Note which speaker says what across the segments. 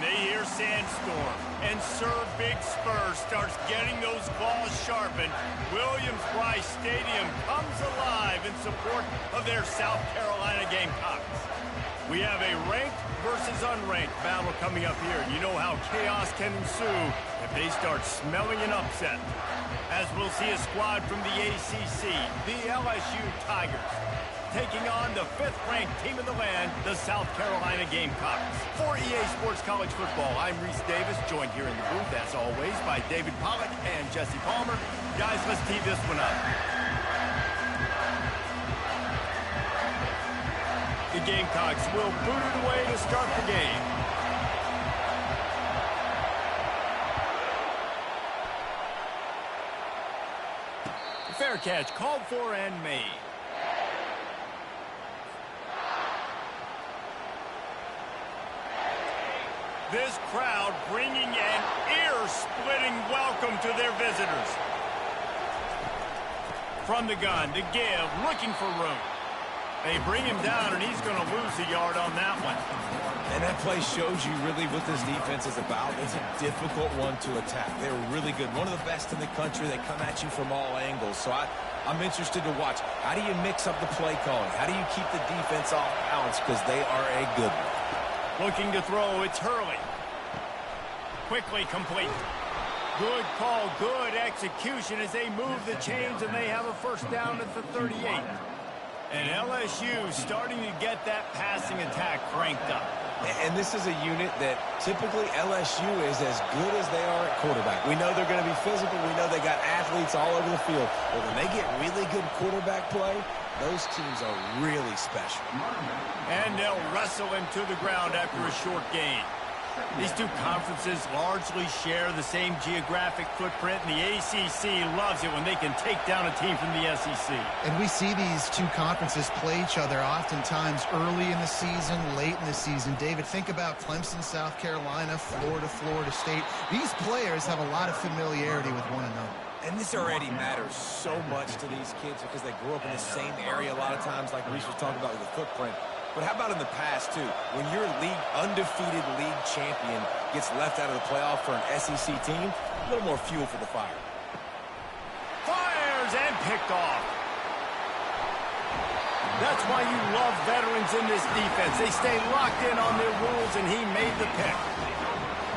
Speaker 1: they hear Sandstorm, and Sir Big Spur starts getting those claws sharpened, Williams-Brice Stadium comes alive in support of their South Carolina Gamecocks. We have a ranked versus unranked battle coming up here. You know how chaos can ensue if they start smelling an upset. As we'll see a squad from the ACC, the LSU Tigers, taking on the 5th-ranked team in the land, the South Carolina Gamecocks. For EA Sports College Football, I'm Reese Davis, joined here in the booth, as always, by David Pollack and Jesse Palmer. Guys, let's tee this one up. The Gamecocks will boot it away to start the game. Fair catch called for and made. This crowd bringing an ear-splitting welcome to their visitors. From the gun, to give, looking for room. They bring him down, and he's going to lose a yard on that one.
Speaker 2: And that play shows you really what this defense is about. It's a difficult one to attack. They're really good. One of the best in the country. They come at you from all angles. So I'm interested to watch. How do you mix up the play calling? How do you keep the defense off balance? Because they are a good one.
Speaker 1: Looking to throw, it's Hurley. Quickly complete. Good call, good execution as they move the chains, and they have a first down at the 38. And LSU starting to get that passing attack cranked up.
Speaker 2: And this is a unit that typically LSU is as good as they are at quarterback. We know they're going to be physical. We know they got athletes all over the field. But when they get really good quarterback play, those teams are really special.
Speaker 1: And they'll wrestle him to the ground after a short gain. These two conferences largely share the same geographic footprint, and the ACC loves it when they can take down a team from the SEC.
Speaker 3: And we see these two conferences play each other oftentimes early in the season, late in the season. David, think about Clemson, South Carolina, Florida, Florida State. These players have a lot of familiarity with one another.
Speaker 2: And this already matters so much to these kids because they grew up in the same area a lot of times, like Reese was talking about with the footprint. But how about in the past, too? When your undefeated league champion gets left out of the playoff for an SEC team, a little more fuel for the fire.
Speaker 1: Fires and picked off. That's why you love veterans in this defense. They stay locked in on their rules, and he made the pick.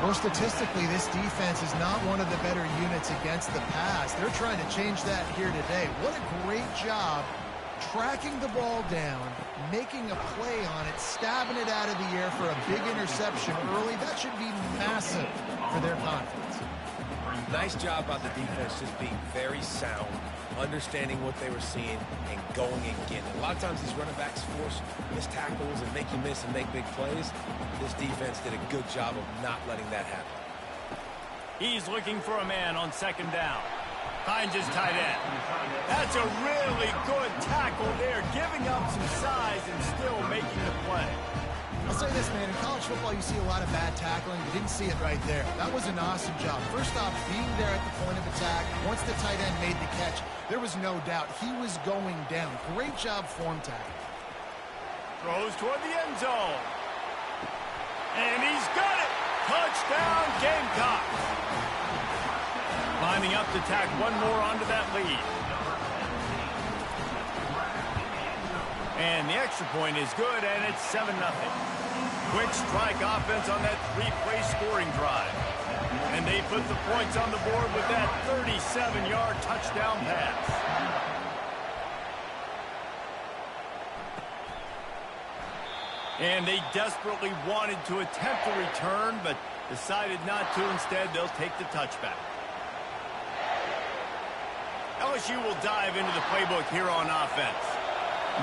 Speaker 3: Well, statistically, this defense is not one of the better units against the pass. They're trying to change that here today. What a great job tracking the ball down, making a play on it, stabbing it out of the air for a big interception early. That should be massive for their confidence.
Speaker 2: Nice job by the defense just being very sound, understanding what they were seeing, and going and getting it. A lot of times these running backs force missed tackles and make you miss and make big plays. This defense did a good job of not letting that happen.
Speaker 1: He's looking for a man on second down. Finds his tight end. That's a really good tackle there, giving up some size and still making the play.
Speaker 3: I'll say this, man, in college football you see a lot of bad tackling. You didn't see it right there. That was an awesome job. First off, being there at the point of attack. Once the tight end made the catch, there was no doubt he was going down. Great job form tackling.
Speaker 1: Throws toward the end zone. And he's got it. Touchdown, Gamecocks. Lining up to tack one more onto that lead. And the extra point is good, and it's 7-0. Quick strike offense on that three-play scoring drive. And they put the points on the board with that 37-yard touchdown pass. And they desperately wanted to attempt a return, but decided not to. Instead, they'll take the touchback. LSU will dive into the playbook here on offense.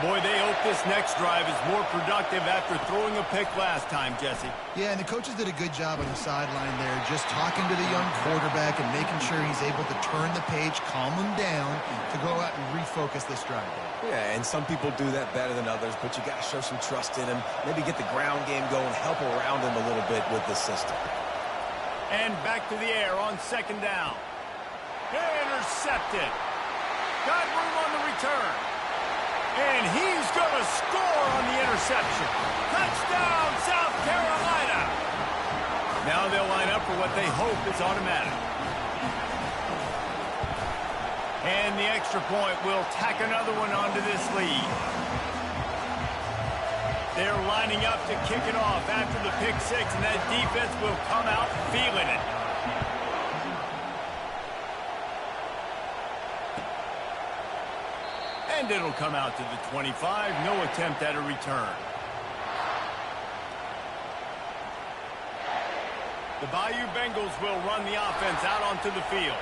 Speaker 1: Boy, they hope this next drive is more productive after throwing a pick last time, Jesse.
Speaker 3: Yeah, and the coaches did a good job on the sideline there, just talking to the young quarterback and making sure he's able to turn the page, calm him down, to go out and refocus this drive.
Speaker 2: Yeah, and some people do that better than others, but you got to show some trust in him, maybe get the ground game going, help around him a little bit with the system.
Speaker 1: And back to the air on second down. Intercepted. Got room on the return. And he's going to score on the interception. Touchdown, South Carolina. Now they'll line up for what they hope is automatic. And the extra point will tack another one onto this lead. They're lining up to kick it off after the pick six, and that defense will come out feeling it. And it'll come out to the 25. No attempt at a return. The Bayou Bengals will run the offense out onto the field.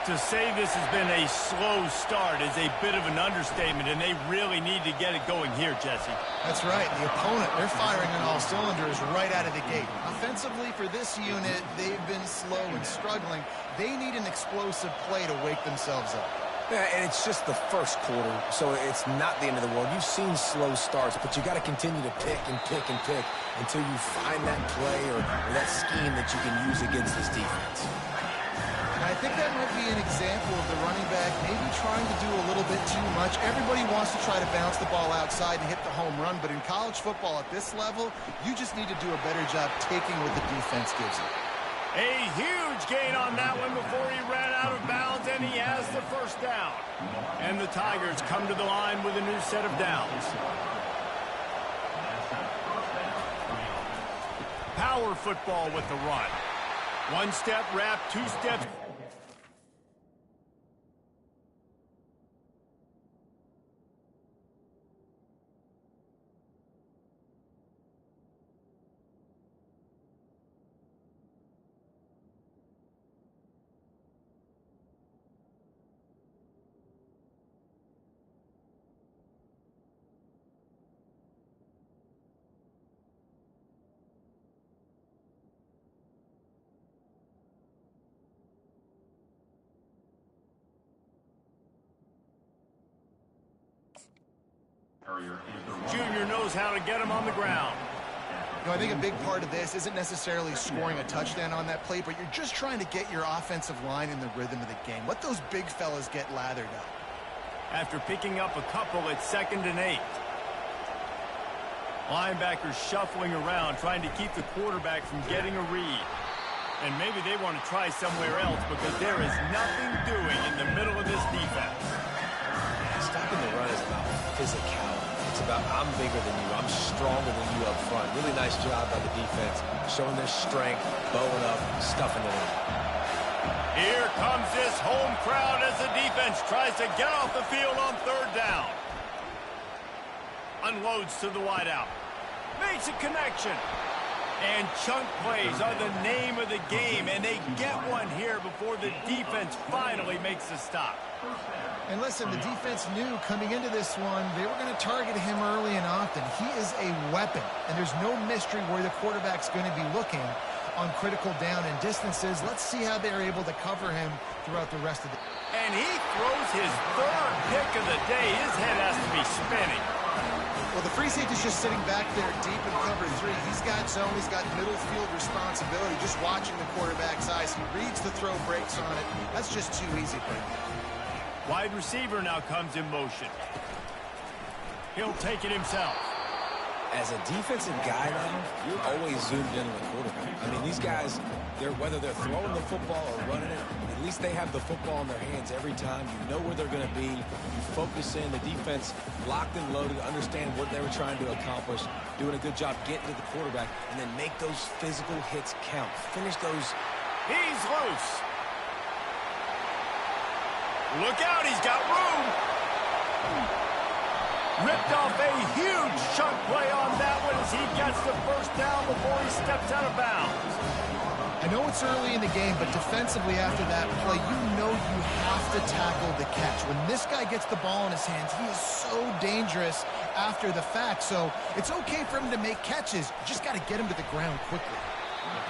Speaker 1: To say this has been a slow start is a bit of an understatement, and they really need to get it going here, Jesse.
Speaker 3: That's right. The opponent, they're firing on all cylinders right out of the gate. Offensively, for this unit, they've been slow and struggling. They need an explosive play to wake themselves up.
Speaker 2: Yeah, and it's just the first quarter, so it's not the end of the world. You've seen slow starts, but you got to continue to pick and pick and pick until you find that play or that scheme that you can use against this defense.
Speaker 3: I think that might be an example of the running back maybe trying to do a little bit too much. Everybody wants to try to bounce the ball outside and hit the home run, but in college football at this level, you just need to do a better job taking what the defense gives you.
Speaker 1: A huge gain on that one before he ran out of bounds, and he has the first down. And the Tigers come to the line with a new set of downs. Power football with the run. One step wrap, two steps. Junior knows how to get him on the ground.
Speaker 3: You know, I think a big part of this isn't necessarily scoring a touchdown on that play, but you're just trying to get your offensive line in the rhythm of the game. Let those big fellas get lathered up.
Speaker 1: After picking up a couple at 2nd and 8. Linebackers shuffling around, trying to keep the quarterback from getting a read. And maybe they want to try somewhere else because there is nothing doing in the middle of this defense.
Speaker 2: Stopping the run is about physicality. It's about I'm bigger than you, I'm stronger than you up front. Really nice job by the defense, showing their strength, bowing up, stuffing it in.
Speaker 1: Here comes this home crowd as the defense tries to get off the field on 3rd down. Unloads to the wideout. Makes a connection. And chunk plays are the name of the game, and they get one here before the defense finally makes the stop.
Speaker 3: And listen, the defense knew coming into this one, they were going to target him early and often. He is a weapon, and there's no mystery where the quarterback's going to be looking on critical down and distances. Let's see how they're able to cover him throughout the rest of the...
Speaker 1: And he throws his 3rd pick of the day. His head has to be spinning.
Speaker 3: Well, the free safety's just sitting back there deep in cover 3. He's got zone. He's got middle field responsibility, just watching the quarterback's eyes. He reads the throw, breaks on it. That's just too easy for him.
Speaker 1: Wide receiver now comes in motion. He'll take it himself.
Speaker 2: As a defensive guy now, you're always zoomed in on the quarterback. I mean, these guys, whether they're throwing the football or running it, at least they have the football in their hands every time. You know where they're going to be. You focus in. The defense locked and loaded, understand what they were trying to accomplish, doing a good job getting to the quarterback, and then make those physical hits count. Finish those.
Speaker 1: He's loose. Look out, he's got room. Ripped off a huge chunk play on that one as he gets the first down before he steps out of bounds.
Speaker 3: I know it's early in the game, but defensively after that play, you know you have to tackle the catch. When this guy gets the ball in his hands, he is so dangerous after the fact. So it's okay for him to make catches. You just got to get him to the ground quickly.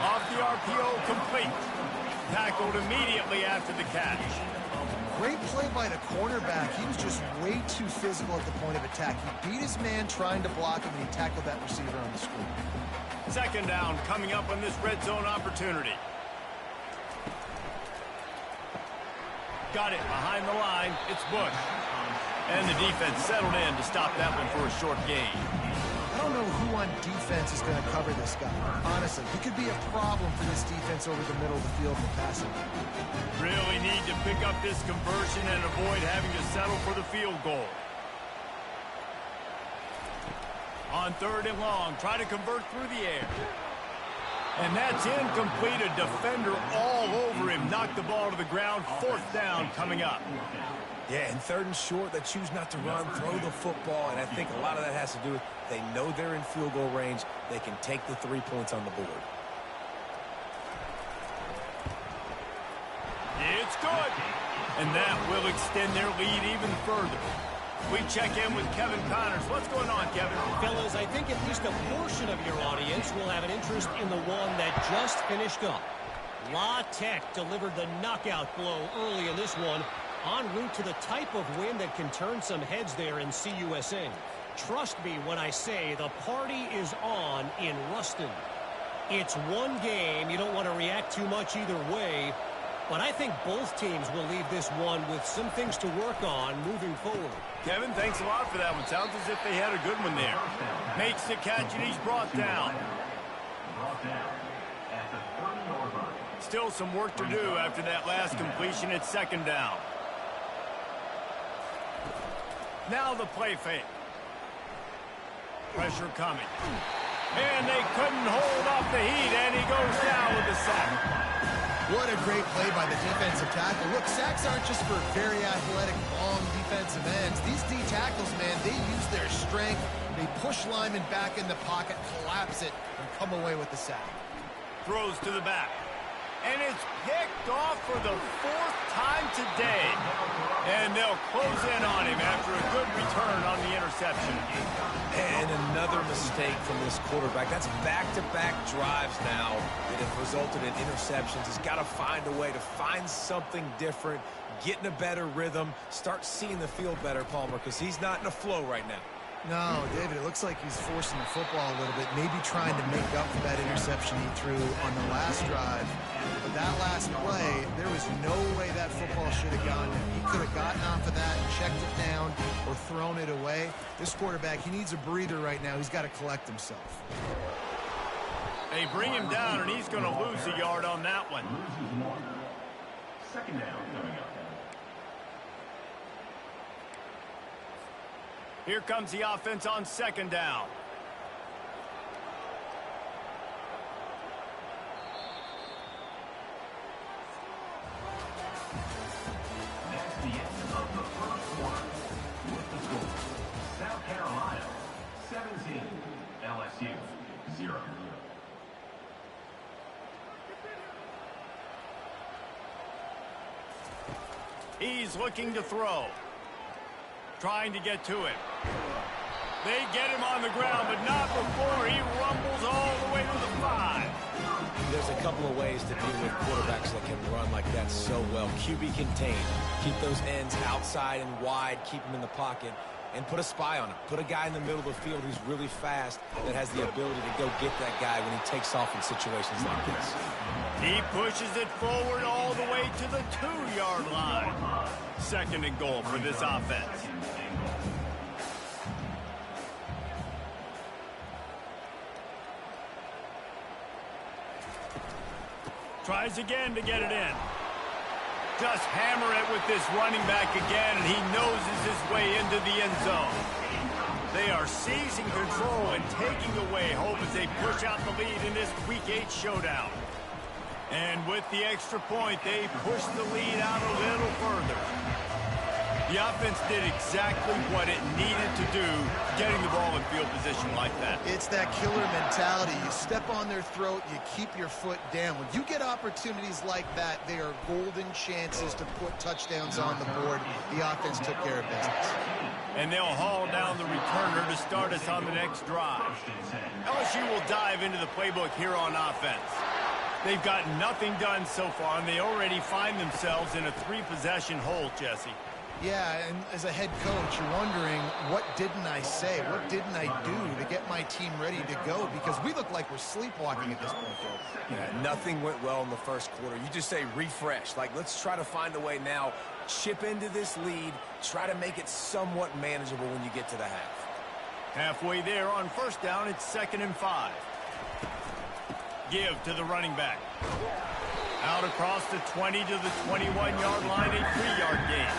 Speaker 1: Off the RPO, complete. Tackled immediately after the catch.
Speaker 3: Great play by the cornerback. He was just way too physical at the point of attack. He beat his man trying to block him, and he tackled that receiver on the screen.
Speaker 1: 2nd down coming up on this red zone opportunity. Got it behind the line. It's Bush. And the defense settled in to stop that one for a short gain.
Speaker 3: I don't know who on defense is going to cover this guy. Honestly, he could be a problem for this defense over the middle of the field in the passing.
Speaker 1: Really need to pick up this conversion and avoid having to settle for the field goal. On 3rd and long, try to convert through the air. And that's incomplete. A defender all over him. Knocked the ball to the ground. 4th down coming up.
Speaker 2: Yeah, and 3rd and short, they choose not to run, throw the football, and I think a lot of that has to do with they know they're in field goal range. They can take the 3 points on the board.
Speaker 1: It's good. And that will extend their lead even further. We check in with Kevin Connors. What's going on, Kevin?
Speaker 4: Fellas, I think at least a portion of your audience will have an interest in the one that just finished up. La Tech delivered the knockout blow early in this one, en route to the type of win that can turn some heads there in CUSA. Trust me when I say the party is on in Ruston. It's one game. You don't want to react too much either way, but I think both teams will leave this one with some things to work on moving forward.
Speaker 1: Kevin, thanks a lot for that one. Sounds as if they had a good one there. Makes the catch, and he's brought down. Still some work to do after that last completion at 2nd down. Now the play fake. Pressure coming. And they couldn't hold off the heat, and he goes down with the sack.
Speaker 3: What a great play by the defensive tackle. Look, sacks aren't just for very athletic, long defensive ends. These D tackles, man, they use their strength. They push linemen back in the pocket, collapse it, and come away with the sack.
Speaker 1: Throws to the back. And it's picked off for the 4th time today. And they'll close in on him after a good return on the interception.
Speaker 2: And another mistake from this quarterback. That's back-to-back drives now that have resulted in interceptions. He's got to find a way to find something different, get in a better rhythm, start seeing the field better, Palmer, because he's not in a flow right now.
Speaker 3: No, David, it looks like he's forcing the football a little bit, maybe trying to make up for that interception he threw on the last drive. But that last play, there was no way that football should have gone there. He could have gotten off of that, checked it down, or thrown it away. This quarterback, he needs a breather right now. He's got to collect himself.
Speaker 1: They bring him down, and he's going to lose a yard on that one.
Speaker 5: 2nd down coming up.
Speaker 1: Here comes the offense on 2nd down.
Speaker 5: That's the end of the 1st quarter. With the score, South Carolina 17, LSU 0.
Speaker 1: He's looking to throw. Trying to get to it. They get him on the ground, but not before he rumbles all the way to the 5.
Speaker 2: There's a couple of ways to deal with quarterbacks that can run like that so well. QB contained. Keep those ends outside and wide. Keep them in the pocket. And put a spy on him. Put a guy in the middle of the field who's really fast that has the ability to go get that guy when he takes off in situations like this.
Speaker 1: He pushes it forward all the way to the 2-yard line. 2nd and goal for this offense. Tries again to get it in. Just hammer it with this running back again, and he noses his way into the end zone. They are seizing control and taking away hope as they push out the lead in this Week 8 showdown. And with the extra point, they push the lead out a little further. The offense did exactly what it needed to do, getting the ball in field position like that.
Speaker 3: It's that killer mentality. You step on their throat, you keep your foot down. When you get opportunities like that, they are golden chances to put touchdowns on the board. The offense took care of business.
Speaker 1: And they'll haul down the returner to start us on the next drive. LSU will dive into the playbook here on offense. They've got nothing done so far, and they already find themselves in a 3-possession hole, Jesse.
Speaker 3: Yeah, and as a head coach, you're wondering, what didn't I say? What didn't I do to get my team ready to go? Because we look like we're sleepwalking at this point, Phil.
Speaker 2: Yeah, nothing went well in the first quarter. You just say refresh. Like, let's try to find a way now. Chip into this lead. Try to make it somewhat manageable when you get to the half.
Speaker 1: Halfway there on first down, it's 2nd and 5. Give to the running back. Out across the 20 to the 21-yard line, a 3-yard gain.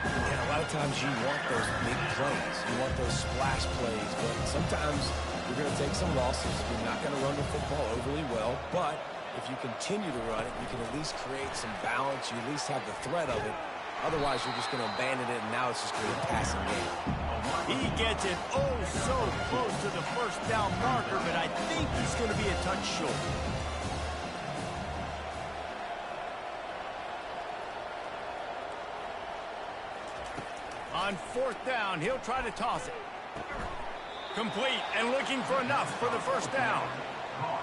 Speaker 2: And a lot of times you want those big plays. You want those splash plays. But sometimes you're going to take some losses. You're not going to run the football overly well. But if you continue to run it, you can at least create some balance. You at least have the threat of it. Otherwise, you're just going to abandon it, and now it's just going to be a passing game.
Speaker 1: He gets it oh so close to the first down marker, but I think he's going to be a touch short. On 4th down, he'll try to toss it. Complete and looking for enough for the first down.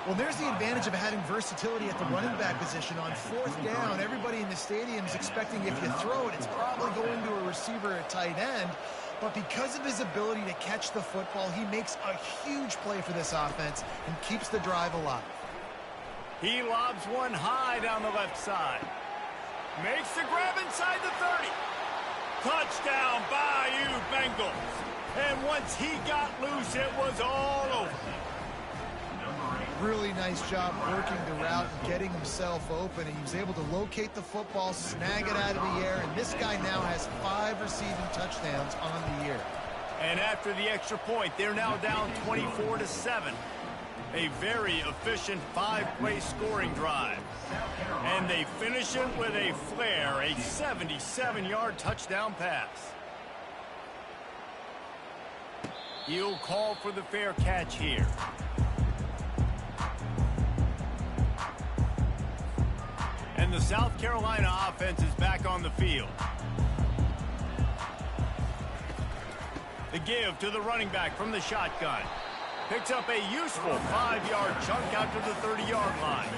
Speaker 3: Well, there's the advantage of having versatility at the running back position. On 4th down, everybody in the stadium is expecting if you throw it, it's probably going to a receiver at tight end. But because of his ability to catch the football, he makes a huge play for this offense and keeps the drive alive.
Speaker 1: He lobs one high down the left side. Makes the grab inside the 30. Touchdown, Bayou Bengals. And once he got loose, it was all over.
Speaker 3: Really nice job working the route and getting himself open. And he was able to locate the football, snag it out of the air, and this guy now has 5 receiving touchdowns on the year.
Speaker 1: And after the extra point, they're now down 24-7. A very efficient 5-play scoring drive. And they finish it with a flair, a 77-yard touchdown pass. He'll call for the fair catch here. And the South Carolina offense is back on the field. The give to the running back from the shotgun. Picks up a useful 5-yard chunk out to the 30-yard line.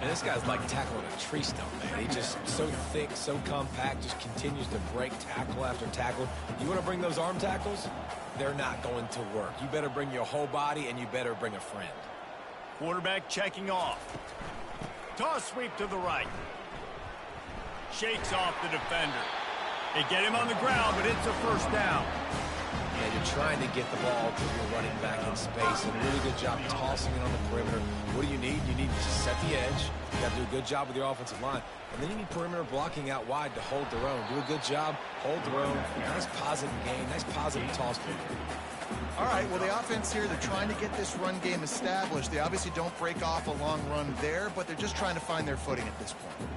Speaker 2: And this guy's like tackling a tree stump, man. He's just so thick, so compact, just continues to break tackle after tackle. You want to bring those arm tackles? They're not going to work. You better bring your whole body, and you better bring a friend.
Speaker 1: Quarterback checking off. Toss sweep to the right. Shakes off the defender. They get him on the ground, but it's a first down.
Speaker 2: And you're trying to get the ball to your running back in space. A really good job tossing it on the perimeter. What do you need? You need to set the edge. You got to do a good job with your offensive line. And then you need perimeter blocking out wide to hold their own. Do a good job, hold their own. Nice positive game, nice positive toss play.
Speaker 3: All right, well, the offense here, they're trying to get this run game established. They obviously don't break off a long run there, but they're just trying to find their footing at this point.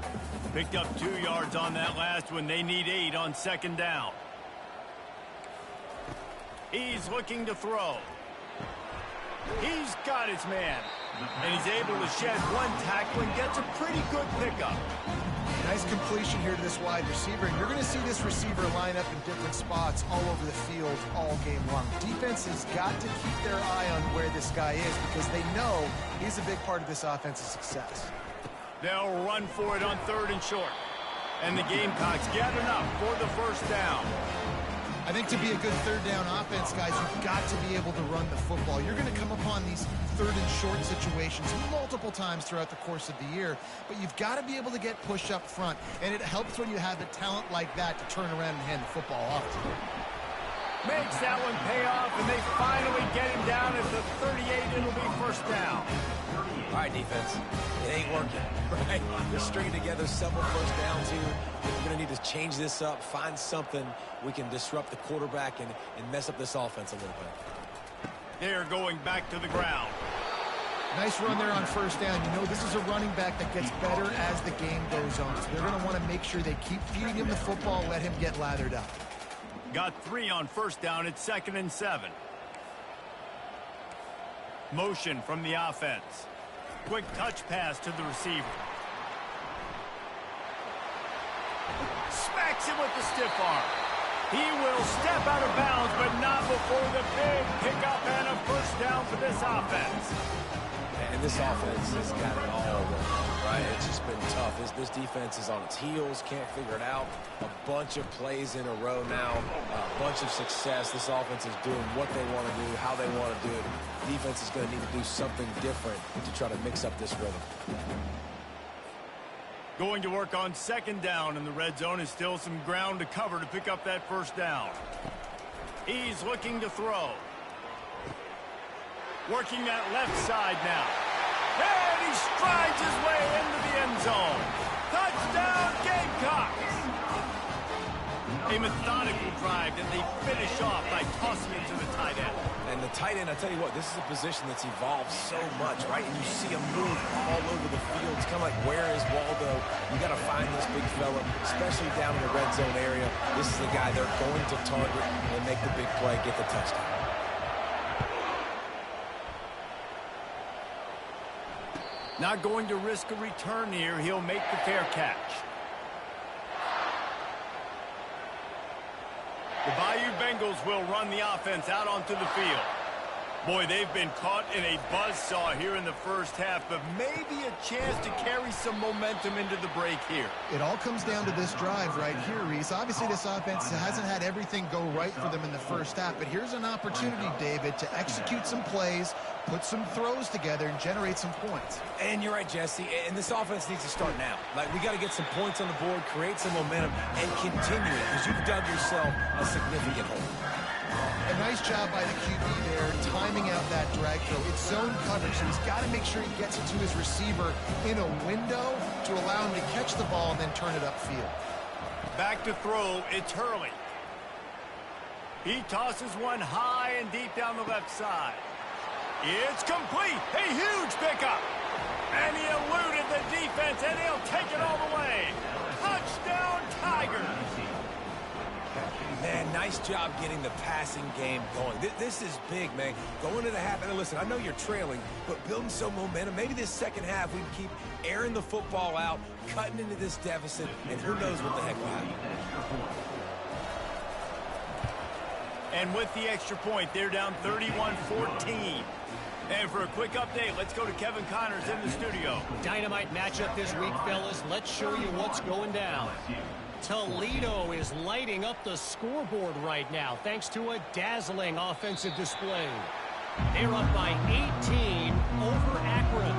Speaker 1: Picked up 2 yards on that last one. They need 8 on 2nd down. He's looking to throw. He's got his man. And he's able to shed one tackle and gets a pretty good pickup.
Speaker 3: Nice completion here to this wide receiver. And you're going to see this receiver line up in different spots all over the field all game long. Defense has got to keep their eye on where this guy is because they know he's a big part of this offense's success.
Speaker 1: They'll run for it on 3rd and short. And the Gamecocks get enough for the first down.
Speaker 3: I think to be a good 3rd down offense, guys, you've got to be able to run the football. You're going to come upon these 3rd and short situations multiple times throughout the course of the year, but you've got to be able to get push up front, and it helps when you have a talent like that to turn around and hand the football off to you.
Speaker 1: Makes that one pay off, and they finally get him down at the 38. It'll be first down.
Speaker 2: All right, defense. It ain't working, right? We're stringing together several first downs here. We're going to need to change this up, find something we can disrupt the quarterback and mess up this offense a little bit.
Speaker 1: They're going back to the ground.
Speaker 3: Nice run there on first down. You know, this is a running back that gets better as the game goes on. So they're going to want to make sure they keep feeding him the football, let him get lathered up.
Speaker 1: Got 3 on first down. It's 2nd and 7. Motion from the offense. Quick touch pass to the receiver. Smacks him with the stiff arm. He will step out of bounds, but not before the big pickup and a first down for this offense.
Speaker 2: And this offense has got it all wrong, right? It's just been tough. This defense is on its heels, can't figure it out. A bunch of plays in a row now, a bunch of success. This offense is doing what they want to do, how they want to do it. Defense is going to need to do something different to try to mix up this rhythm.
Speaker 1: Going to work on second down in the red zone. Is still some ground to cover to pick up that first down. He's looking to throw. Working that left side now. And he strides his way into the end zone. Touchdown, Gamecocks! A methodical drive that they finish off by tossing it to the tight end.
Speaker 2: And the tight end, I tell you what, this is a position that's evolved so much, right? And you see him move all over the field. It's kind of like, where is Waldo? You got to find this big fella, especially down in the red zone area. This is the guy they're going to target and make the big play, get the touchdown.
Speaker 1: Not going to risk a return here. He'll make the fair catch. The Bayou Bengals will run the offense out onto the field. Boy, they've been caught in a buzzsaw here in the first half, but maybe a chance to carry some momentum into the break here.
Speaker 3: It all comes down to this drive right here, Reese. Obviously, this offense hasn't had everything go right for them in the first half, but here's an opportunity, David, to execute some plays, put some throws together, and generate some points.
Speaker 2: And you're right, Jesse, and this offense needs to start now. Like, we got to get some points on the board, create some momentum, and continue it, because you've dug yourself a significant hole.
Speaker 3: A nice job by the QB there, timing out that drag throw. It's zone coverage, so he's got to make sure he gets it to his receiver in a window to allow him to catch the ball and then turn it upfield.
Speaker 1: Back to throw, it's Hurley. He tosses one high and deep down the left side. It's complete. A huge pickup. And he eluded the defense, and he'll take it all the way. Touchdown, Tigers.
Speaker 2: Man, nice job getting the passing game going. This is big, man. Going to the half, and listen, I know you're trailing, but building some momentum. Maybe this second half we can keep airing the football out, cutting into this deficit, and who knows what the heck will happen.
Speaker 1: And with the extra point, they're down 31-14. And for a quick update, let's go to Kevin Connors in the studio.
Speaker 4: Dynamite matchup this week, fellas. Let's show you what's going down. Toledo is lighting up the scoreboard right now thanks to a dazzling offensive display. They're up by 18 over Akron.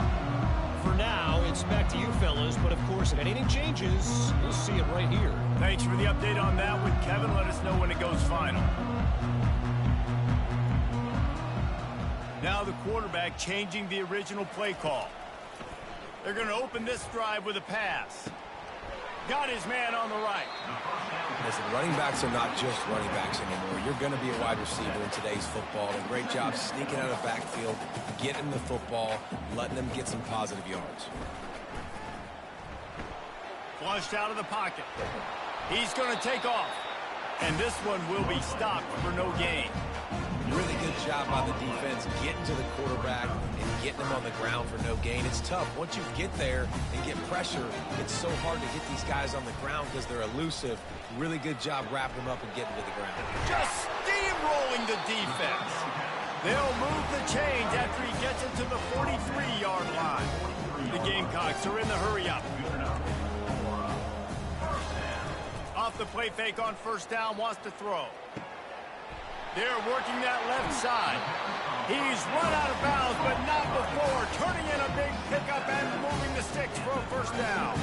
Speaker 4: For now, it's back to you fellas, but of course, if anything changes, you'll see it right here.
Speaker 1: Thanks for the update on that one, Kevin. Let us know when it goes final. Now the quarterback changing the original play call. They're going to open this drive with a pass. Got his man on the right.
Speaker 2: Listen, running backs are not just running backs anymore. You're going to be a wide receiver in today's football. A great job sneaking out of the backfield, getting the football, letting them get some positive yards.
Speaker 1: Flushed out of the pocket. He's going to take off. And this one will be stopped for no gain.
Speaker 2: Really good job by the defense getting to the quarterback and getting him on the ground for no gain. It's tough. Once you get there and get pressure, it's so hard to hit these guys on the ground because they're elusive. Really good job wrapping them up and getting to the ground.
Speaker 1: Just steamrolling the defense. They'll move the chains after he gets it to the 43-yard line. The Gamecocks are in the hurry-up. Off the play fake on first down, wants to throw. They're working that left side. He's run out of bounds, but not before. Turning in a big pickup and moving the sticks for a first down.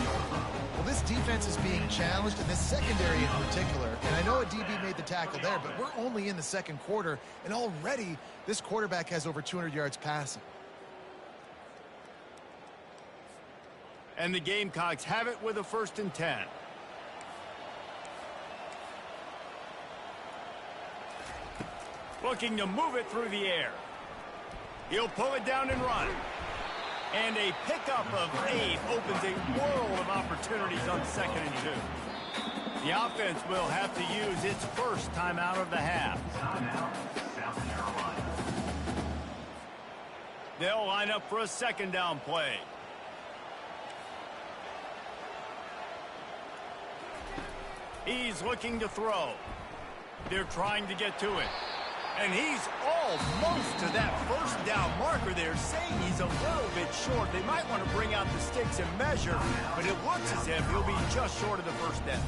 Speaker 3: Well, this defense is being challenged, and this secondary in particular. And I know a DB made the tackle there, but we're only in the second quarter, and already this quarterback has over 200 yards passing.
Speaker 1: And the Gamecocks have it with a 1st and 10. Looking to move it through the air. He'll pull it down and run. And a pickup of 8 opens a world of opportunities on 2nd and 2. The offense will have to use its first timeout of the half.
Speaker 5: Timeout, South Carolina.
Speaker 1: They'll line up for a 2nd down play. He's looking to throw. They're trying to get to it. And he's almost to that first down marker there, saying he's a little bit short. They might want to bring out the sticks and measure, but it looks as if he'll be just short of the first down.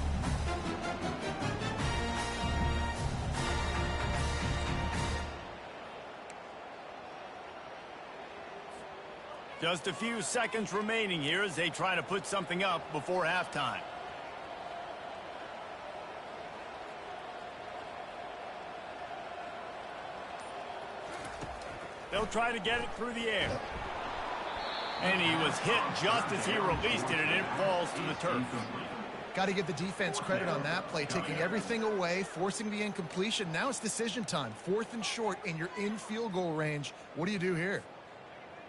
Speaker 1: Just a few seconds remaining here as they try to put something up before halftime. They'll try to get it through the air. And he was hit just as he released it, and it falls to the turf.
Speaker 3: Got to give the defense credit on that play, taking everything away, forcing the incompletion. Now it's decision time. 4th and short, and you're in field goal range. What do you do here?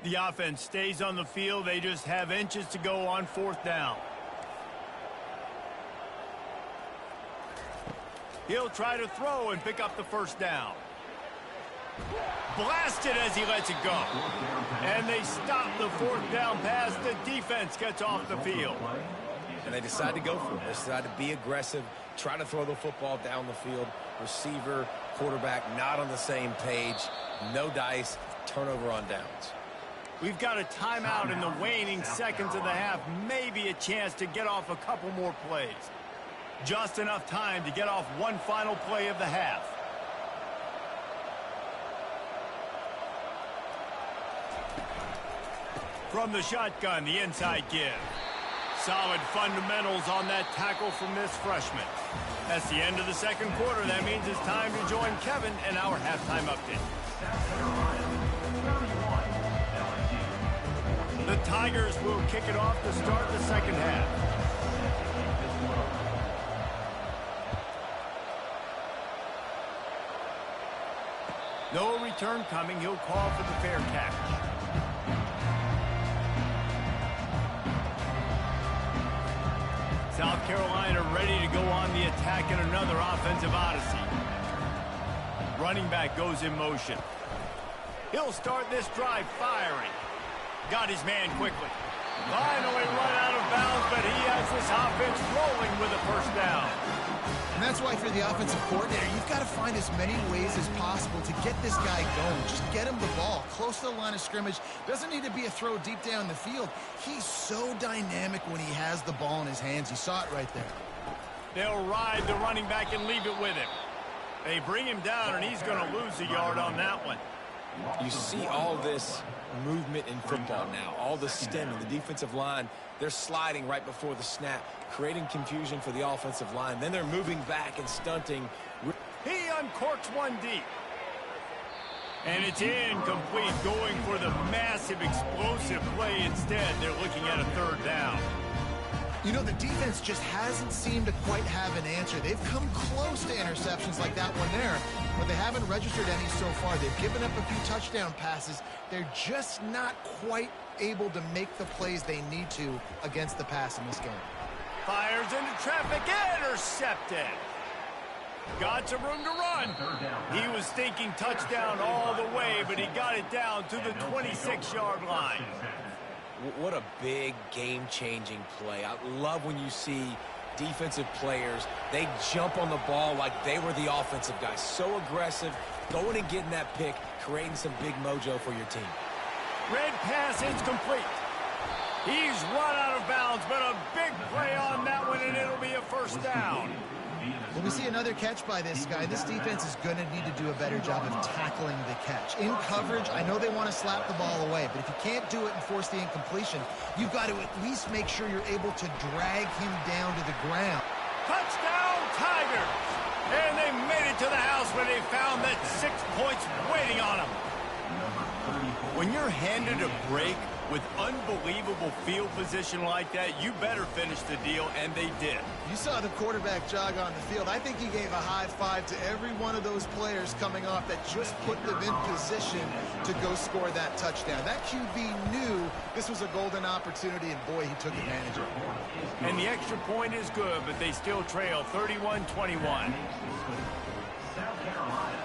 Speaker 1: The offense stays on the field. They just have inches to go on 4th down. He'll try to throw and pick up the first down. Blasted as he lets it go. And they stop the 4th down pass. The defense gets off the field.
Speaker 2: And they decide to go for it. They decide to be aggressive, try to throw the football down the field. Receiver, quarterback, not on the same page. No dice, turnover on downs.
Speaker 1: We've got a timeout in the waning seconds of the half. Maybe a chance to get off a couple more plays. Just enough time to get off one final play of the half. From the shotgun, the inside give. Solid fundamentals on that tackle from this freshman. That's the end of the second quarter. That means it's time to join Kevin in our halftime update. The Tigers will kick it off to start the second half. No return coming. He'll call for the fair catch. South Carolina ready to go on the attack in another offensive odyssey. Running back goes in motion. He'll start this drive firing. Got his man quickly. Finally run out of bounds, but he has this offense rolling with a first down.
Speaker 3: And that's why, if you're the offensive coordinator, you've got to find as many ways as possible to get this guy going. Just get him the ball close to the line of scrimmage. Doesn't need to be a throw deep down the field. He's so dynamic when he has the ball in his hands. You saw it right there.
Speaker 1: They'll ride the running back and leave it with him. They bring him down, and he's going to lose a yard on that one.
Speaker 2: You see all this movement in football now, all the stemming, the defensive line, they're sliding right before the snap, creating confusion for the offensive line. Then they're moving back and stunting.
Speaker 1: He uncorks one deep. And it's incomplete, going for the massive explosive play instead. They're looking at a 3rd down.
Speaker 3: You know, the defense just hasn't seemed to quite have an answer. They've come close to interceptions like that one there, but they haven't registered any so far. They've given up a few touchdown passes. They're just not quite able to make the plays they need to against the pass in this game.
Speaker 1: Fires into traffic, intercepted. Got some room to run. He was thinking touchdown all the way, but he got it down to the 26-yard line.
Speaker 2: What a big game-changing play. I love when you see defensive players, they jump on the ball like they were the offensive guys. So aggressive, going and getting that pick, creating some big mojo for your team.
Speaker 1: Red pass incomplete. He's run out of bounds, but a big play on that one, and it'll be a first down.
Speaker 3: Well, we see another catch by this guy. This defense is going to need to do a better job of tackling the catch. In coverage, I know they want to slap the ball away, but if you can't do it and force the incompletion, you've got to at least make sure you're able to drag him down to the ground.
Speaker 1: Touchdown, Tigers! And they made it to the house where they found that 6 points waiting on them. When you're handed a break with unbelievable field position like that, you better finish the deal, and they did.
Speaker 3: You saw the quarterback jog on the field. I think he gave a high five to every one of those players coming off that just put them in position to go score that touchdown. That QB knew this was a golden opportunity, and boy, he took advantage of it.
Speaker 1: And the extra point is good, but they still trail 31-21.
Speaker 5: South Carolina,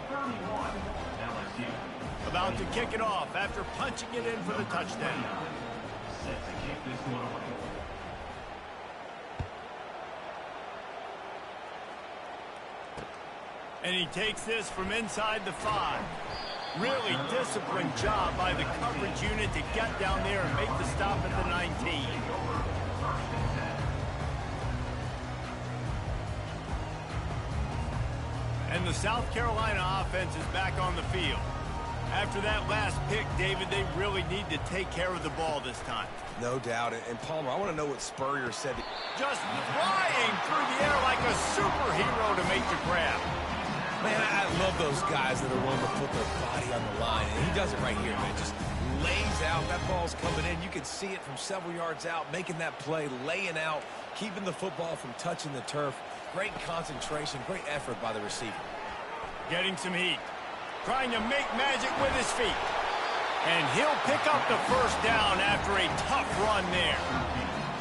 Speaker 5: 31, LSU.
Speaker 1: About to kick it off after punching it in for the touchdown.
Speaker 5: Set to kick this one away.
Speaker 1: And he takes this from inside the 5. Really disciplined job by the coverage unit to get down there and make the stop at the 19. And the South Carolina offense is back on the field. After that last pick, David, they really need to take care of the ball this time.
Speaker 2: No doubt. And Palmer, I want to know what Spurrier said.
Speaker 1: Just flying through the air like a superhero to make the grab.
Speaker 2: Man, I love those guys that are willing to put their body on the line. And he does it right here, man. Just lays out. That ball's coming in. You can see it from several yards out, making that play, laying out, keeping the football from touching the turf. Great concentration, great effort by the receiver.
Speaker 1: Getting some heat. Trying to make magic with his feet. And he'll pick up the first down after a tough run there.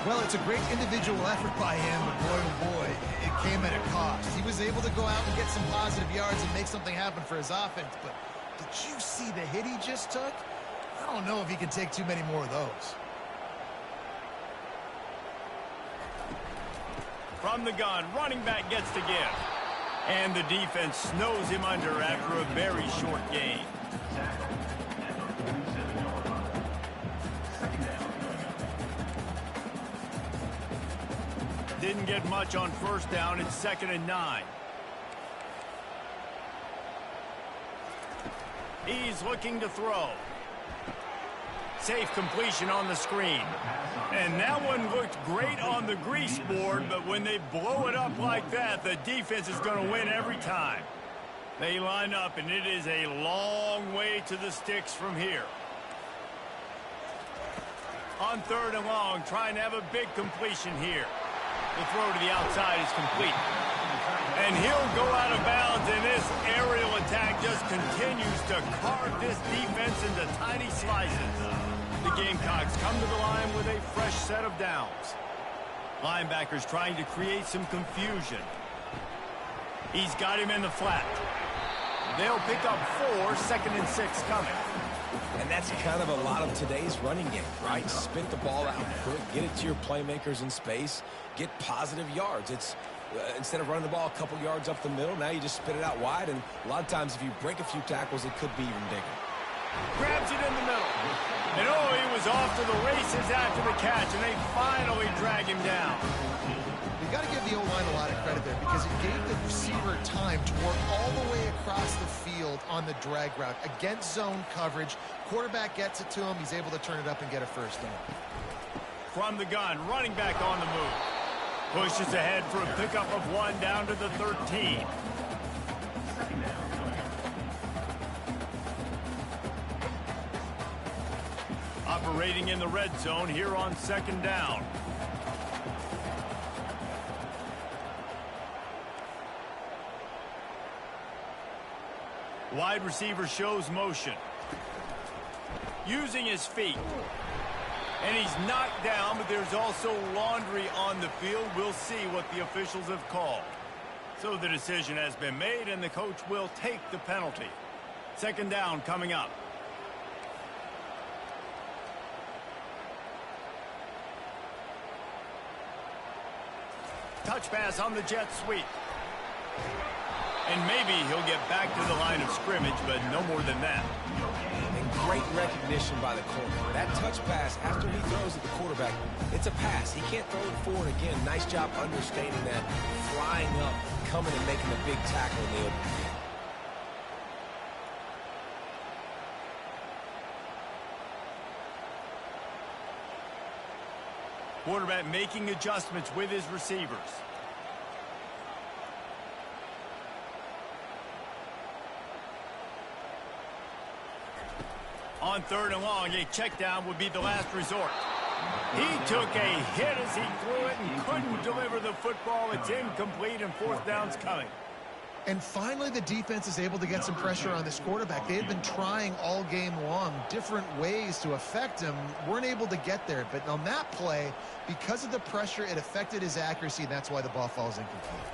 Speaker 3: Well, it's a great individual effort by him, but boy, oh boy, it came at a cost. He was able to go out and get some positive yards and make something happen for his offense, but did you see the hit he just took? I don't know if he can take too many more of those.
Speaker 1: From the gun, running back gets to give. And the defense snows him under after a very short gain. Didn't get much on first down. It's 2nd and 9. He's looking to throw. Safe completion on the screen. And that one looked great on the grease board, but when they blow it up like that, the defense is going to win every time. They line up, and it is a long way to the sticks from here. On 3rd and long, trying to have a big completion here. The throw to the outside is complete. And he'll go out of bounds, and this aerial attack just continues to carve this defense into tiny slices. The Gamecocks come to the line with a fresh set of downs. Linebackers trying to create some confusion. He's got him in the flat. They'll pick up 4, 2nd and 6 coming.
Speaker 2: And that's kind of a lot of today's running game, right? Spit the ball out quick, get it to your playmakers in space, get positive yards. It's instead of running the ball a couple yards up the middle, now you just spit it out wide, and a lot of times if you break a few tackles, it could be even bigger.
Speaker 1: Grabs it in the middle. And oh, he was off to the races after the catch, and they finally drag him down.
Speaker 3: You got to give the O-line a lot of credit there because it gave the receiver time to work all the way across the field on the drag route against zone coverage. Quarterback gets it to him. He's able to turn it up and get a first down.
Speaker 1: From the gun, running back on the move. Pushes ahead for a pickup of 1 down to the 13. Operating in the red zone here on 2nd down. Wide receiver shows motion. Using his feet. And he's knocked down, but there's also laundry on the field. We'll see what the officials have called. So the decision has been made, and the coach will take the penalty. 2nd down coming up. Touch pass on the jet sweep. And maybe he'll get back to the line of scrimmage, but no more than that.
Speaker 2: And great recognition by the corner. That touch pass, after he throws at the quarterback, it's a pass. He can't throw it forward again. Nice job understanding that, flying up, coming and making a big tackle in the open field.
Speaker 1: Quarterback making adjustments with his receivers. On 3rd and long, a check down would be the last resort. He took a hit as he threw it and couldn't deliver the football. It's incomplete, and 4th down's coming.
Speaker 3: And finally, the defense is able to get some pressure on this quarterback. They had been trying all game long different ways to affect him. Weren't able to get there. But on that play, because of the pressure, it affected his accuracy, and that's why the ball falls incomplete.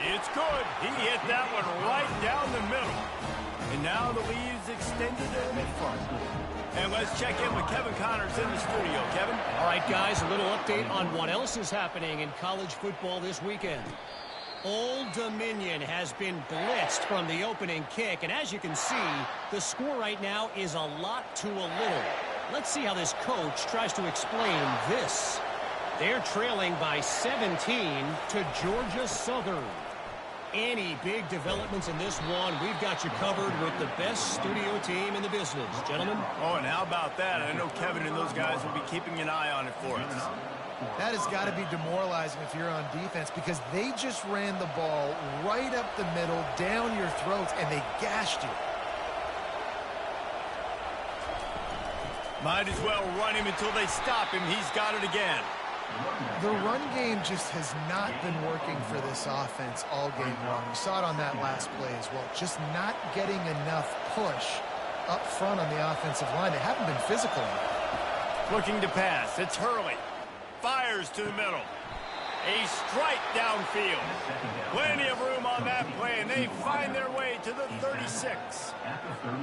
Speaker 1: It's good. He hit that one right down the middle. And now the lead is extended a little bit further. And let's check in with Kevin Connors in the studio. Kevin?
Speaker 4: All right, guys, a little update on what else is happening in college football this weekend. Old Dominion has been blitzed from the opening kick, and as you can see, the score right now is a lot to a little. Let's see how this coach tries to explain this. They're trailing by 17 to Georgia Southern. Any big developments in this one, we've got you covered with the best studio team in the business, gentlemen.
Speaker 1: Oh, and how about that? I know Kevin and those guys will be keeping an eye on it for us.
Speaker 3: That has got to be demoralizing if you're on defense, because they just ran the ball right up the middle, down your throats, and they gashed you.
Speaker 1: Might as well run him until they stop him. He's got it again.
Speaker 3: The run game just has not been working for this offense all game long. We saw it on that last play as well. Just not getting enough push up front on the offensive line. They haven't been physical enough.
Speaker 1: Looking to pass. It's Hurley. Fires to the middle. A strike downfield. Plenty of room on that play, and they find their way to the 36.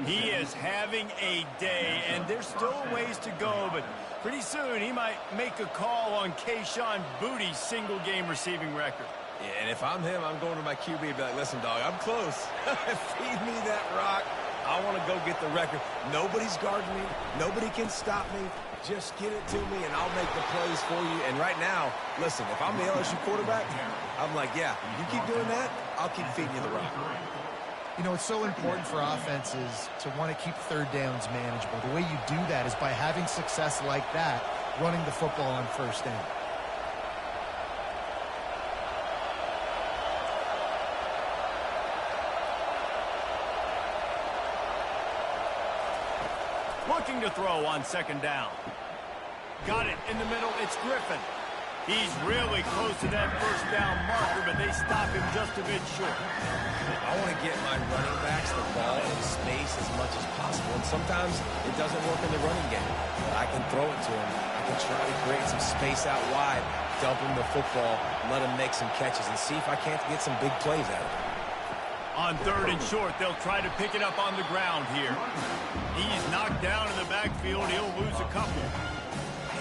Speaker 1: He is having a day, and there's still a ways to go, but pretty soon he might make a call on Kayshon Boutte's single-game receiving record.
Speaker 2: Yeah, and if I'm him, I'm going to my QB and be like, listen, dog, I'm close. Feed me that rock. I want to go get the record. Nobody's guarding me. Nobody can stop me. Just get it to me, and I'll make the plays for you. And right now, listen, if I'm the LSU quarterback, I'm like, yeah, you keep doing that, I'll keep feeding you the rock.
Speaker 3: You know, it's so important for offenses to want to keep third downs manageable. The way you do that is by having success like that, running the football on first down.
Speaker 1: Looking to throw on second down. Got it in the middle. It's Griffin. He's really close to that first down marker, but they stop him just a bit short.
Speaker 2: I want to get my running backs the ball in space as much as possible, and sometimes it doesn't work in the running game, but I can throw it to him. I can try to create some space out wide, dump him the football, let him make some catches, and see if I can't get some big plays out of him.
Speaker 1: On third and short, they'll try to pick it up on the ground here. He's knocked down in the backfield. He'll lose a couple.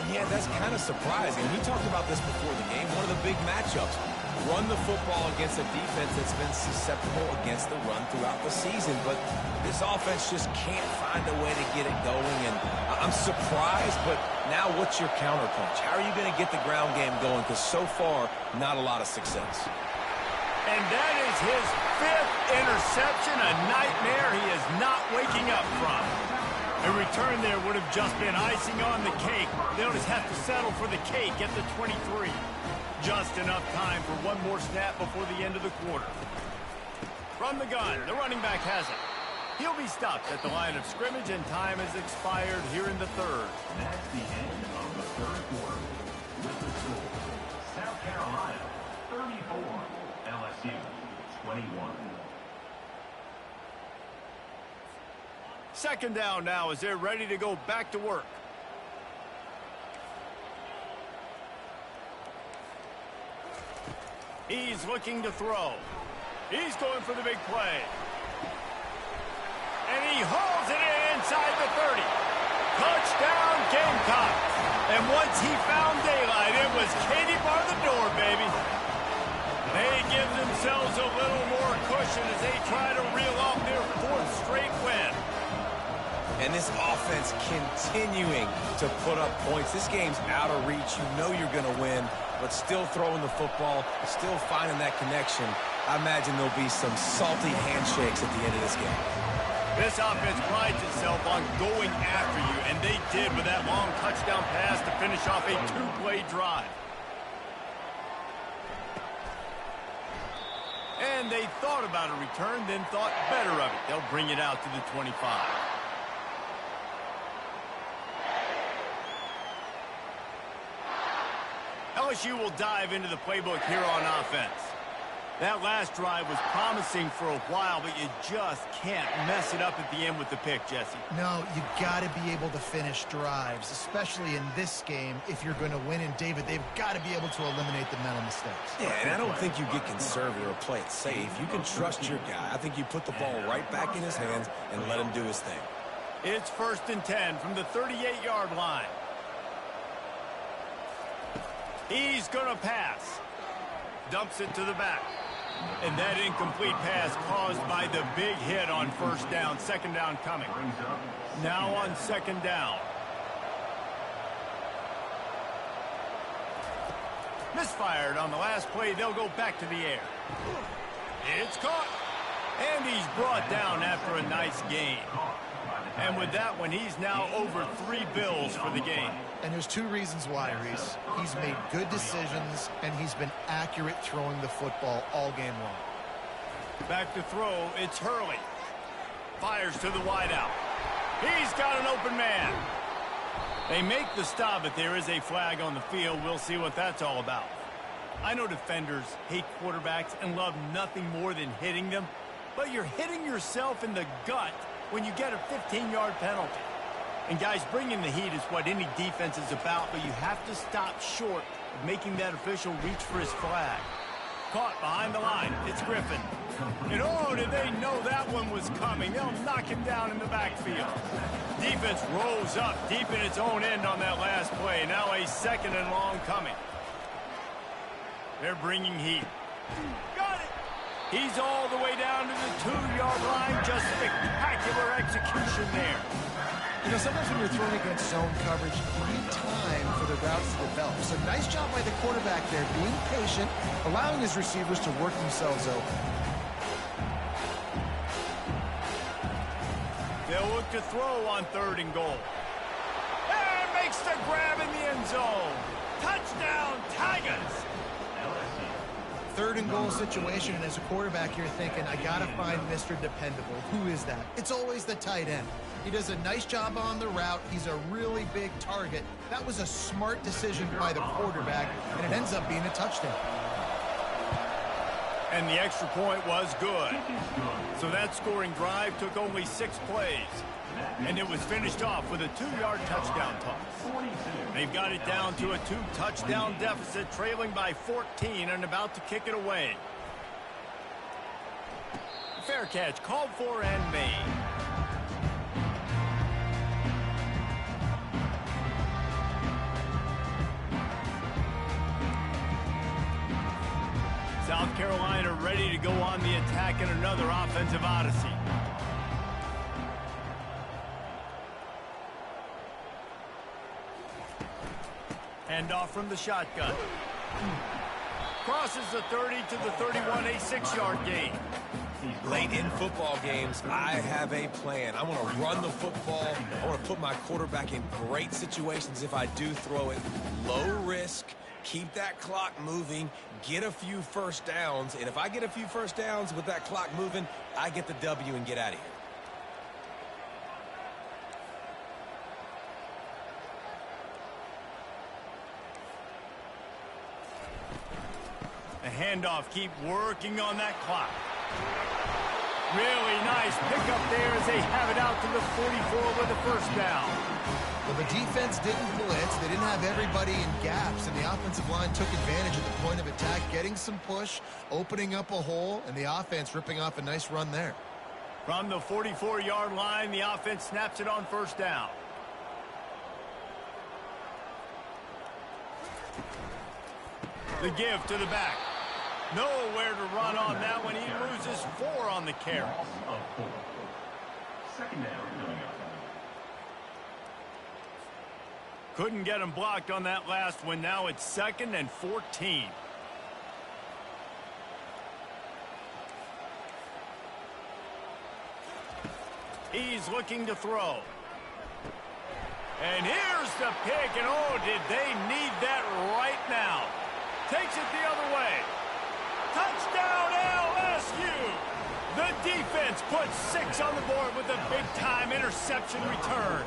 Speaker 2: Yeah, that's kind of surprising. We talked about this before the game. One of the big matchups. Run the football against a defense that's been susceptible against the run throughout the season. But this offense just can't find a way to get it going. And I'm surprised, but now what's your counterpunch? How are you going to get the ground game going? Because so far, not a lot of success.
Speaker 1: And that is his fifth interception, a nightmare he is not waking up from. A return there would have just been icing on the cake. They'll just have to settle for the cake at the 23. Just enough time for one more snap before the end of the quarter. From the gun, the running back has it. He'll be stopped at the line of scrimmage, and time has expired here in the third.
Speaker 5: That's the end of the third quarter. With the score, South Carolina 34, LSU 21.
Speaker 1: Second down now as they're ready to go back to work. He's looking to throw. He's going for the big play. And he hauls it in inside the 30. Touchdown, Gamecocks. And once he found daylight, it was Katie bar the door, baby. They give themselves a little more cushion as they try to reel off their fourth straight win.
Speaker 2: And this offense continuing to put up points. This game's out of reach. You know you're going to win, but still throwing the football, still finding that connection. I imagine there'll be some salty handshakes at the end of this game.
Speaker 1: This offense prides itself on going after you, and they did with that long touchdown pass to finish off a two-play drive. And they thought about a return, then thought better of it. They'll bring it out to the 25. LSU will dive into the playbook here on offense. That last drive was promising for a while, but you just can't mess it up at the end with the pick, Jesse.
Speaker 3: No, you got to be able to finish drives, especially in this game if you're going to win. And, David, they've got to be able to eliminate the mental mistakes.
Speaker 2: Yeah, and I don't think you get conservative or play it safe. You can trust your guy. I think you put the ball right back in his hands and let him do his thing.
Speaker 1: It's 1st and 10 from the 38-yard line. He's going to pass. Dumps it to the back. And that incomplete pass caused by the big hit on first down. Second down coming. Now on second down. Misfired on the last play. They'll go back to the air. It's caught. And he's brought down after a nice gain. And with that one, he's now over 3 bills for the game.
Speaker 3: And there's 2 reasons why, Reese. He's made good decisions, and he's been accurate throwing the football all game long.
Speaker 1: Back to throw, it's Hurley. Fires to the wideout. He's got an open man. They make the stop, but there is a flag on the field. We'll see what that's all about. I know defenders hate quarterbacks and love nothing more than hitting them, but you're hitting yourself in the gut when you get a 15-yard penalty. And guys, bringing the heat is what any defense is about, but you have to stop short of making that official reach for his flag. Caught behind the line. It's Griffin. And oh, did they know that one was coming? They'll knock him down in the backfield. Defense rolls up deep in its own end on that last play. Now a second and long coming. They're bringing heat. Got it. He's all the way down to the 2-yard line. Just spectacular execution there.
Speaker 3: You know, sometimes when you're throwing against zone coverage, you need time for the routes to develop. So nice job by the quarterback there, being patient, allowing his receivers to work themselves open.
Speaker 1: They'll look to throw on 3rd and goal. And makes the grab in the end zone. Touchdown, Tigers!
Speaker 3: 3rd and goal situation, and as a quarterback, you're thinking, I got to find Mr. Dependable. Who is that? It's always the tight end. He does a nice job on the route. He's a really big target. That was a smart decision by the quarterback, and it ends up being a touchdown.
Speaker 1: And the extra point was good. So that scoring drive took only 6 plays. And it was finished off with a 2-yard touchdown toss. They've got it down to a 2-touchdown deficit, trailing by 14 and about to kick it away. Fair catch called for and made. South Carolina ready to go on the attack in another offensive odyssey. Handoff from the shotgun. Crosses the 30 to the 31, a 6-yard gain.
Speaker 2: Late in football games, I have a plan. I want to run the football. I want to put my quarterback in great situations if I do throw it. Low risk, keep that clock moving, get a few first downs. And if I get a few first downs with that clock moving, I get the W and get out of here.
Speaker 1: A handoff, keep working on that clock. Really nice pickup there as they have it out to the 44 with a first down.
Speaker 3: Well, the defense didn't blitz. They didn't have everybody in gaps, and the offensive line took advantage at the point of attack, getting some push, opening up a hole, and the offense ripping off a nice run there.
Speaker 1: From the 44-yard line, the offense snaps it on first down. The give to the back. Nowhere to run on that one. He loses 4 on the carry.
Speaker 5: Second down coming up.
Speaker 1: Couldn't get him blocked on that last one. Now it's 2nd and 14. He's looking to throw. And here's the pick. And oh, did they need that right now. Takes it the other way. Touchdown, LSU! The defense puts 6 on the board with a big-time interception return.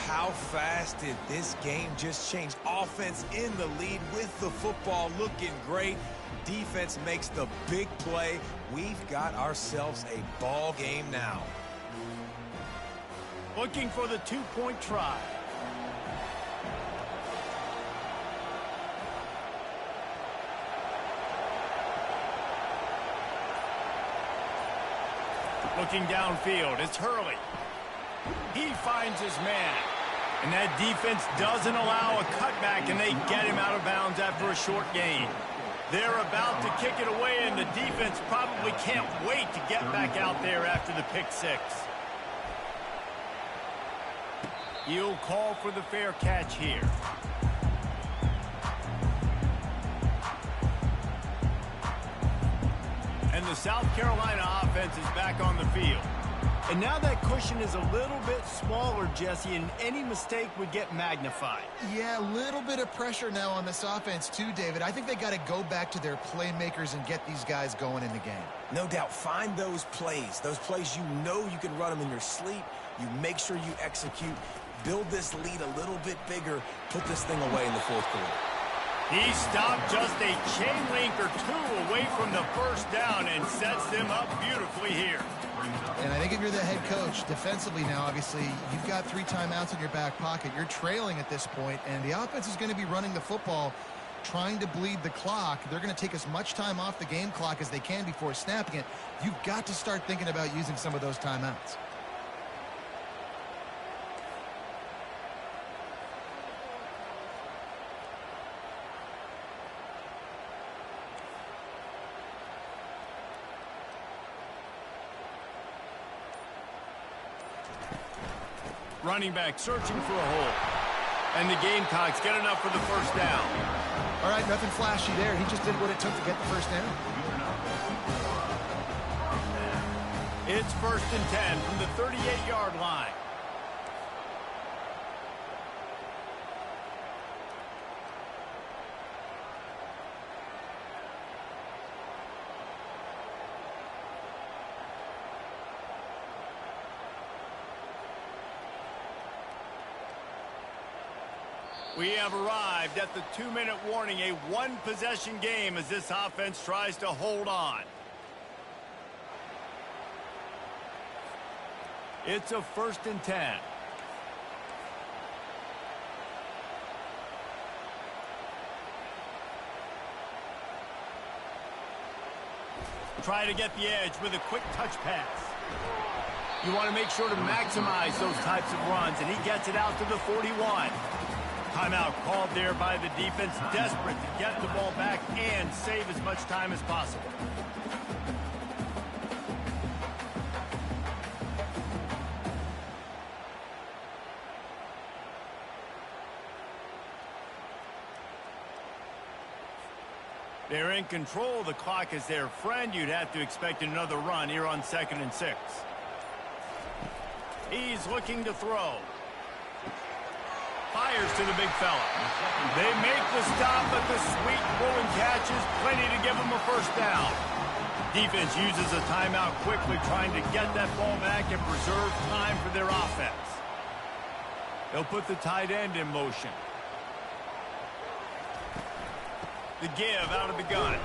Speaker 2: How fast did this game just change? Offense in the lead with the football looking great. Defense makes the big play. We've got ourselves a ball game now.
Speaker 1: Looking for the 2-point try. Looking downfield, it's Hurley. He finds his man. And that defense doesn't allow a cutback, and they get him out of bounds after a short gain. They're about to kick it away, and the defense probably can't wait to get back out there after the pick six. He'll call for the fair catch here. And the South Carolina offense is back on the field. And now that cushion is a little bit smaller, Jesse, and any mistake would get magnified.
Speaker 3: Yeah, a little bit of pressure now on this offense too, David. I think they got to go back to their playmakers and get these guys going in the game.
Speaker 2: No doubt. Find those plays you know you can run them in your sleep. You make sure you execute. Build this lead a little bit bigger. Put this thing away in the fourth quarter.
Speaker 1: He stopped just a chain link or two away from the first down and sets them up beautifully here.
Speaker 3: And I think if you're the head coach, defensively now, obviously, you've got 3 timeouts in your back pocket. You're trailing at this point, and the offense is going to be running the football, trying to bleed the clock. They're going to take as much time off the game clock as they can before snapping it. You've got to start thinking about using some of those timeouts.
Speaker 1: Running back searching for a hole. And the Gamecocks get enough for the first down.
Speaker 3: All right, nothing flashy there. He just did what it took to get the first down.
Speaker 1: It's 1st and 10 from the 38-yard line. We have arrived at the 2-minute warning, a one-possession game as this offense tries to hold on. It's a 1st and 10. Try to get the edge with a quick touch pass. You want to make sure to maximize those types of runs, and he gets it out to the 41. Timeout called there by the defense, desperate to get the ball back and save as much time as possible. They're in control. The clock is their friend. You'd have to expect another run here on 2nd and 6. He's looking to throw. Fires to the big fella. They make the stop, but the sweet rolling catch is plenty to give them a first down. Defense uses a timeout quickly, trying to get that ball back and preserve time for their offense. They'll put the tight end in motion. The give out of the gun.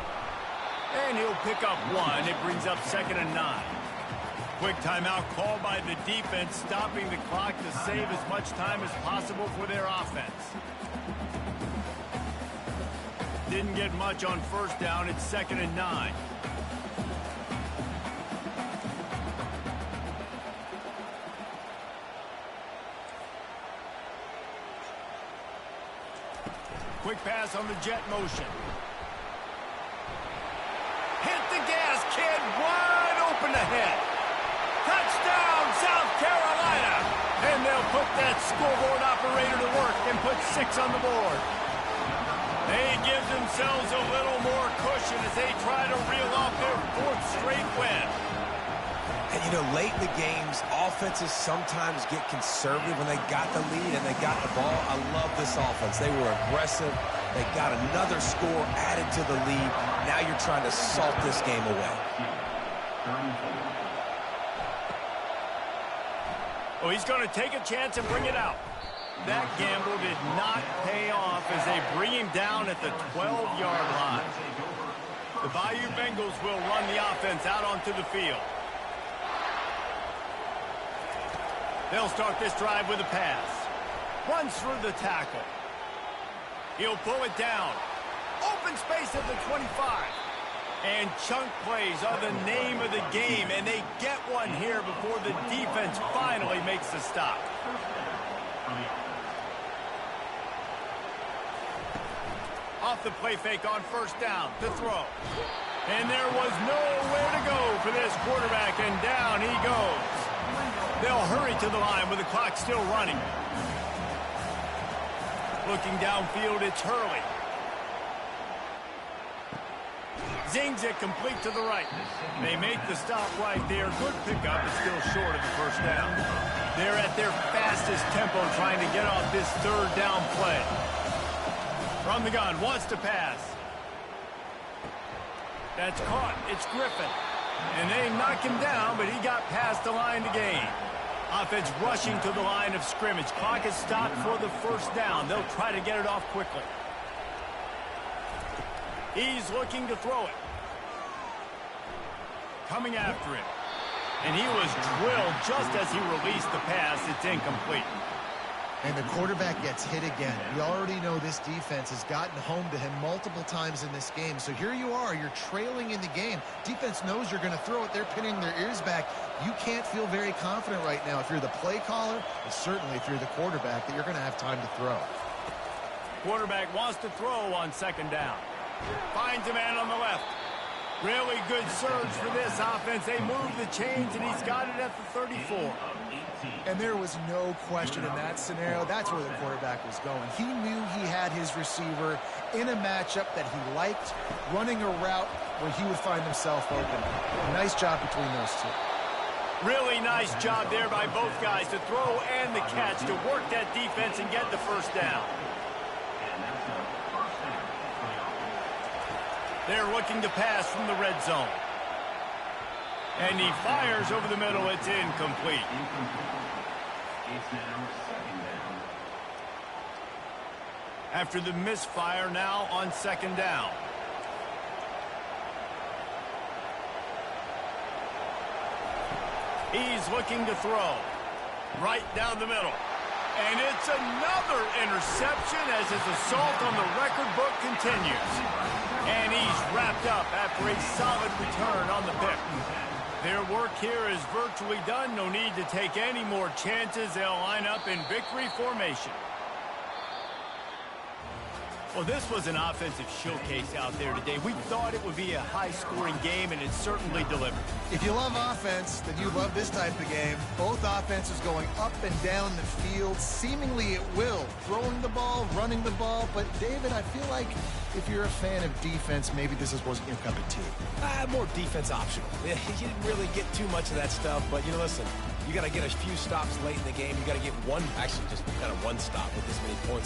Speaker 1: And he'll pick up 1. It brings up 2nd and 9. Quick timeout called by the defense, stopping the clock to save as much time as possible for their offense. Didn't get much on first down. It's 2nd and 9. Quick pass on the jet motion. Hit the gas, kid. Wide open ahead. Touchdown, South Carolina! And they'll put that scoreboard operator to work and put 6 on the board. They give themselves a little more cushion as they try to reel off their 4th straight win.
Speaker 2: And, you know, late in the games, offenses sometimes get conservative when they got the lead and they got the ball. I love this offense. They were aggressive. They got another score added to the lead. Now you're trying to salt this game away.
Speaker 1: Oh, he's going to take a chance and bring it out. That gamble did not pay off as they bring him down at the 12-yard line. The Bayou Bengals will run the offense out onto the field. They'll start this drive with a pass. Runs through the tackle. He'll pull it down. Open space at the 25. And chunk plays are the name of the game, and they get one here before the defense finally makes the stop. Off the play fake on first down to throw. And there was nowhere to go for this quarterback, and down he goes. They'll hurry to the line with the clock still running. Looking downfield, it's Hurley. Zings it complete to the right. They make the stop right there. Good pickup, but still short of the first down. They're at their fastest tempo trying to get off this third down play. From the gun, wants to pass. That's caught. It's Griffin. And they knock him down, but he got past the line to gain. Offense rushing to the line of scrimmage. Clock is stopped for the first down. They'll try to get it off quickly. He's looking to throw it. Coming after him. And he was drilled just as he released the pass. It's incomplete.
Speaker 3: And the quarterback gets hit again. We already know this defense has gotten home to him multiple times in this game. So here you are, you're trailing in the game. Defense knows you're going to throw it. They're pinning their ears back. You can't feel very confident right now if you're the play caller, and certainly if you're the quarterback, that you're going to have time to throw.
Speaker 1: Quarterback wants to throw on second down. Finds a man on the left. Really good surge for this offense. They move the chains, and he's got it at the 34.
Speaker 3: And there was no question in that scenario. That's where the quarterback was going. He knew he had his receiver in a matchup that he liked, running a route where he would find himself open. Nice job between those two.
Speaker 1: Really nice job there by both guys to throw and the catch to work that defense and get the first down. They're looking to pass from the red zone. And he fires over the middle. It's incomplete.
Speaker 5: It's now second down.
Speaker 1: After the misfire, now on second down. He's looking to throw. Right down the middle. And it's another interception as his assault on the record book continues. And he's wrapped up after a solid return on the pick. Their work here is virtually done. No need to take any more chances. They'll line up in victory formation. Well, this was an offensive showcase out there today. We thought it would be a high-scoring game, and it certainly delivered.
Speaker 3: If you love offense, then you love this type of game. Both offenses going up and down the field, seemingly at will. Throwing the ball, running the ball. But, David, I feel like if you're a fan of defense, maybe this wasn't your cup of tea.
Speaker 2: More defense optional. You didn't really get too much of that stuff, but, listen, you got to get a few stops late in the game. You got to get one, actually just kind of one stop with this many points.